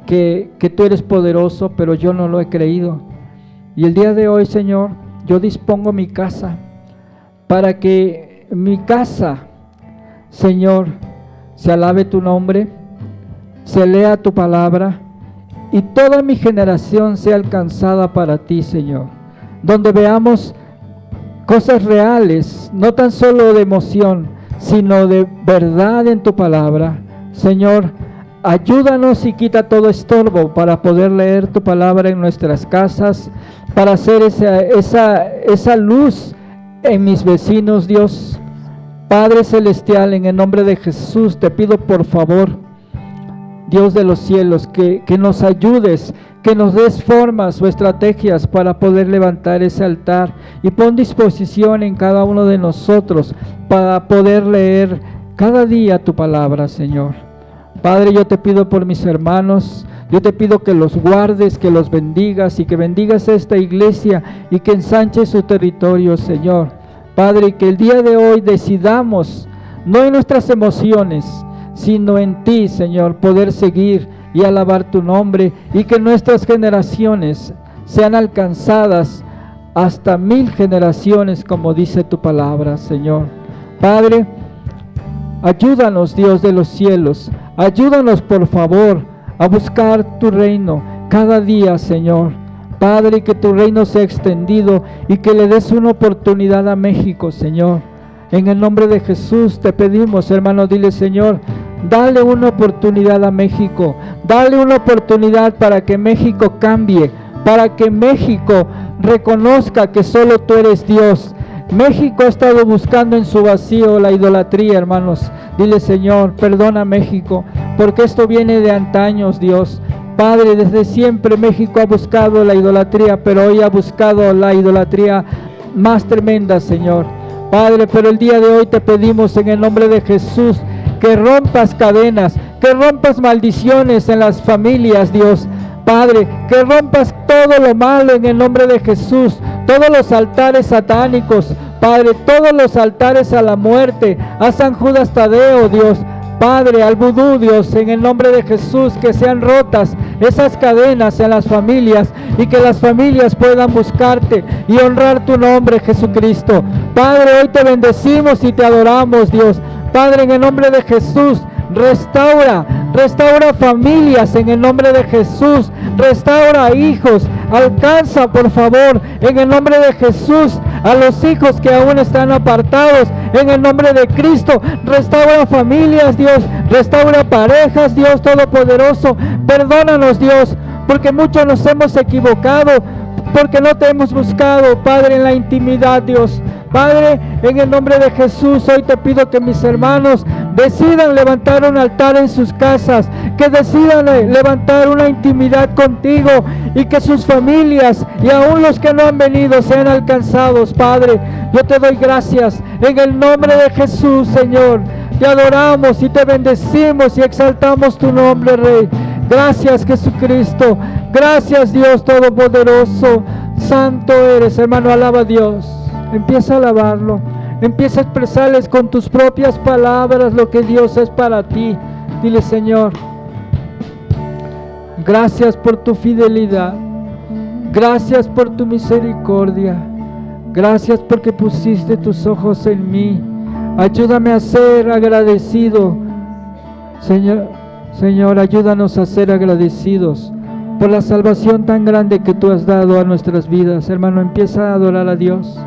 que tú eres poderoso, pero yo no lo he creído. Y el día de hoy, Señor, yo dispongo mi casa para que mi casa, Señor, se alabe tu nombre, se lea tu palabra y toda mi generación sea alcanzada para ti, Señor, donde veamos cosas reales, no tan solo de emoción, sino de verdad en tu palabra, Señor, ayúdanos y quita todo estorbo para poder leer tu palabra en nuestras casas, para hacer esa luz en mis vecinos, Dios. Padre Celestial, en el nombre de Jesús, te pido por favor, Dios de los cielos, que nos ayudes, que nos des formas o estrategias para poder levantar ese altar, y pon disposición en cada uno de nosotros para poder leer cada día tu palabra, Señor. Padre, yo te pido por mis hermanos, yo te pido que los guardes, que los bendigas y que bendigas a esta iglesia y que ensanches su territorio, Señor. Padre, que el día de hoy decidamos, no en nuestras emociones, sino en ti, Señor, poder seguir y alabar tu nombre, y que nuestras generaciones sean alcanzadas hasta 1000 generaciones, como dice tu palabra, Señor. Padre, ayúdanos, Dios de los cielos, ayúdanos por favor a buscar tu reino cada día, Señor. Padre, que tu reino sea extendido y que le des una oportunidad a México, Señor. En el nombre de Jesús te pedimos, hermano, dile, Señor, dale una oportunidad a México, dale una oportunidad para que México cambie, para que México reconozca que solo tú eres Dios. México ha estado buscando en su vacío la idolatría, hermanos. Dile, Señor, perdona México, porque esto viene de antaños, Dios. Padre, desde siempre México ha buscado la idolatría, pero hoy ha buscado la idolatría más tremenda, Señor. Padre, pero el día de hoy te pedimos en el nombre de Jesús que rompas cadenas, que rompas maldiciones en las familias, Dios. Padre, que rompas todo lo malo en el nombre de Jesús, todos los altares satánicos, Padre, todos los altares a la muerte, a San Judas Tadeo, Dios. Padre, al vudú, Dios, en el nombre de Jesús, que sean rotas esas cadenas en las familias y que las familias puedan buscarte y honrar tu nombre, Jesucristo. Padre, hoy te bendecimos y te adoramos, Dios. Padre, en el nombre de Jesús, restaura familias en el nombre de Jesús, restaura hijos, alcanza por favor en el nombre de Jesús a los hijos que aún están apartados en el nombre de Cristo. Restaura familias, Dios, restaura parejas, Dios Todopoderoso. Perdónanos, Dios, porque muchos nos hemos equivocado, porque no te hemos buscado, Padre, en la intimidad, Dios. Padre, en el nombre de Jesús, hoy te pido que mis hermanos decidan levantar un altar en sus casas, que decidan levantar una intimidad contigo y que sus familias y aún los que no han venido sean alcanzados, Padre. Yo te doy gracias en el nombre de Jesús, Señor. Te adoramos y te bendecimos y exaltamos tu nombre, Rey. Gracias, Jesucristo. Gracias, Dios Todopoderoso. Santo eres, hermano, alaba a Dios. Empieza a alabarlo, empieza a expresarles con tus propias palabras lo que Dios es para ti. Dile, Señor, gracias por tu fidelidad, gracias por tu misericordia, gracias porque pusiste tus ojos en mí. Ayúdame a ser agradecido, Señor, ayúdanos a ser agradecidos por la salvación tan grande que tú has dado a nuestras vidas. Hermano, empieza a adorar a Dios.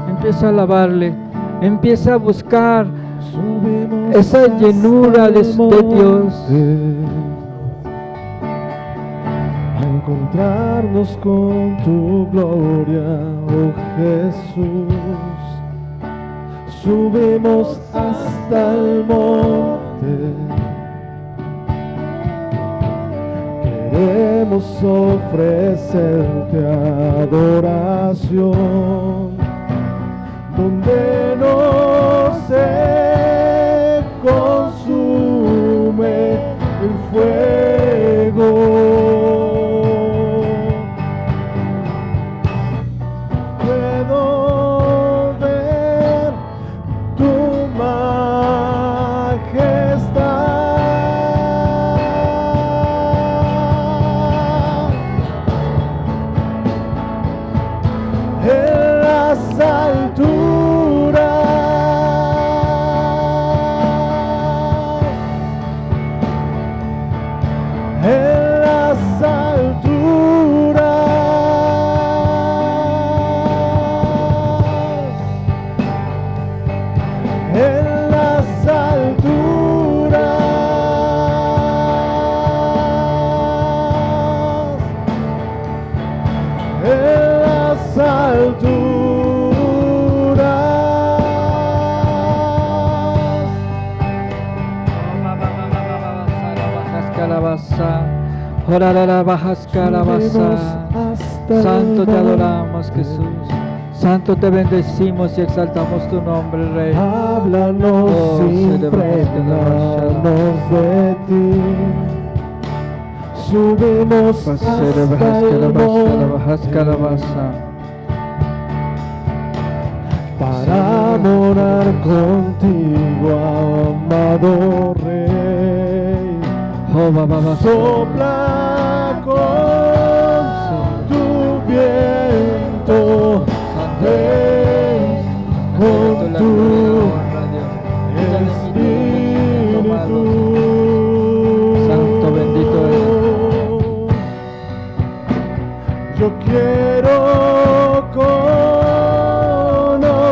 Empieza a alabarle, empieza a buscar esa llenura de Dios. A encontrarnos con tu gloria, oh Jesús. Subimos hasta el monte. Queremos ofrecerte adoración, donde no se consume el fuego. Puedo ver tu majestad en las alturas. En las alturas, en las alturas, calabaza. Orarara bajas calabaza. Santo te adoramos, Jesús. Santo te bendecimos y exaltamos tu nombre, Rey. Háblanos, Oh, impregnanos de ti. Subimos hasta el monte para morar contigo, amado Rey. Sopla con tu viento, ven con tu espíritu. Santo, bendito eres. Yo quiero conocerte,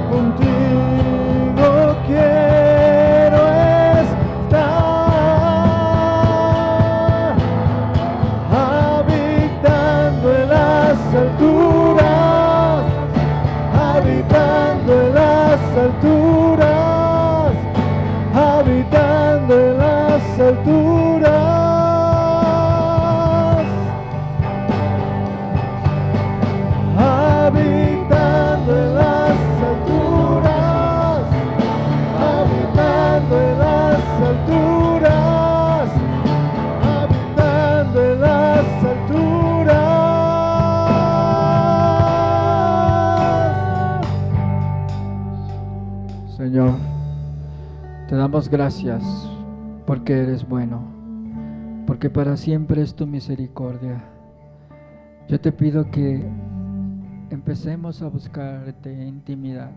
contigo quiero estar, habitando en las alturas, habitando en las alturas, habitando en las alturas. Habitando en las alturas, habitando en las alturas, habitando en las alturas. Señor, te damos gracias porque eres bueno, porque para siempre es tu misericordia. Yo te pido que empecemos a buscarte en intimidad,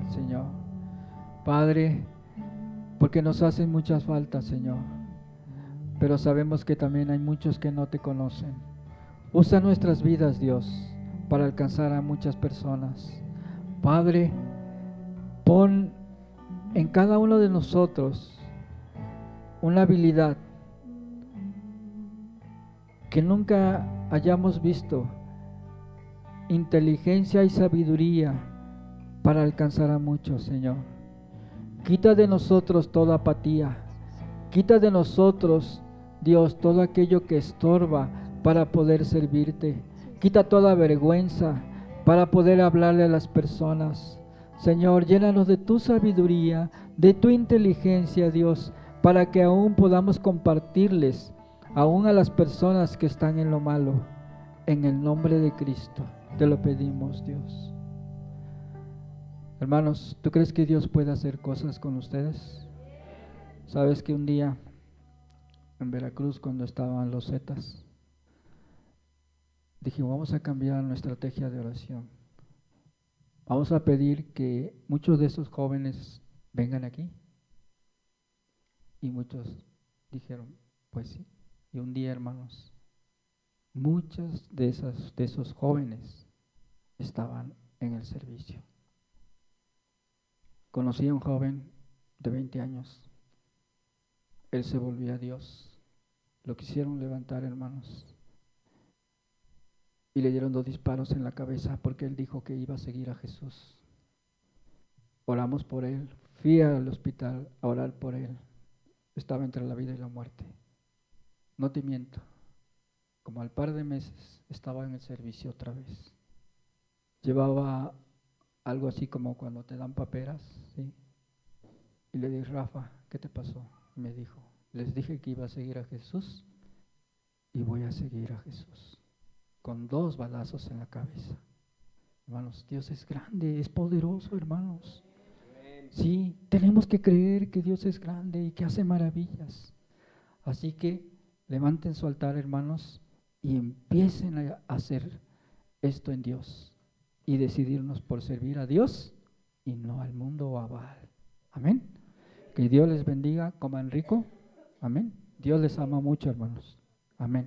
Señor. Padre, porque nos hacen muchas faltas, Señor, pero sabemos que también hay muchos que no te conocen. Usa nuestras vidas, Dios, para alcanzar a muchas personas. Padre, pon en cada uno de nosotros una habilidad que nunca hayamos visto, inteligencia y sabiduría para alcanzar a muchos, Señor. Quita de nosotros toda apatía, quita de nosotros, Dios, todo aquello que estorba para poder servirte. Quita toda vergüenza para poder hablarle a las personas. Señor, llénanos de tu sabiduría, de tu inteligencia, Dios, para que aún podamos compartirles, aún a las personas que están en lo malo. En el nombre de Cristo te lo pedimos, Dios. Hermanos, ¿tú crees que Dios puede hacer cosas con ustedes? ¿Sabes que un día en Veracruz, cuando estaban los Zetas, dije, vamos a cambiar nuestra estrategia de oración? Vamos a pedir que muchos de esos jóvenes vengan aquí. Y muchos dijeron, pues sí. Y un día, hermanos, muchos de esos jóvenes estaban en el servicio. Conocí a un joven de 20 años. Él se volvió a Dios. Lo quisieron levantar, hermanos, y le dieron 2 disparos en la cabeza porque él dijo que iba a seguir a Jesús. Oramos por él. Fui al hospital a orar por él. Estaba entre la vida y la muerte. No te miento. Como al par de meses estaba en el servicio otra vez. Llevaba algo así como cuando te dan paperas, ¿sí? Y le dije, Rafa, ¿qué te pasó? Y me dijo, les dije que iba a seguir a Jesús y voy a seguir a Jesús. Con 2 balazos en la cabeza. Hermanos, Dios es grande, es poderoso, hermanos. Sí, tenemos que creer que Dios es grande y que hace maravillas. Así que levanten su altar, hermanos, y empiecen a hacer esto en Dios y decidirnos por servir a Dios y no al mundo o a Baal. Amén. Que Dios les bendiga, coman rico. Amén. Dios les ama mucho, hermanos. Amén.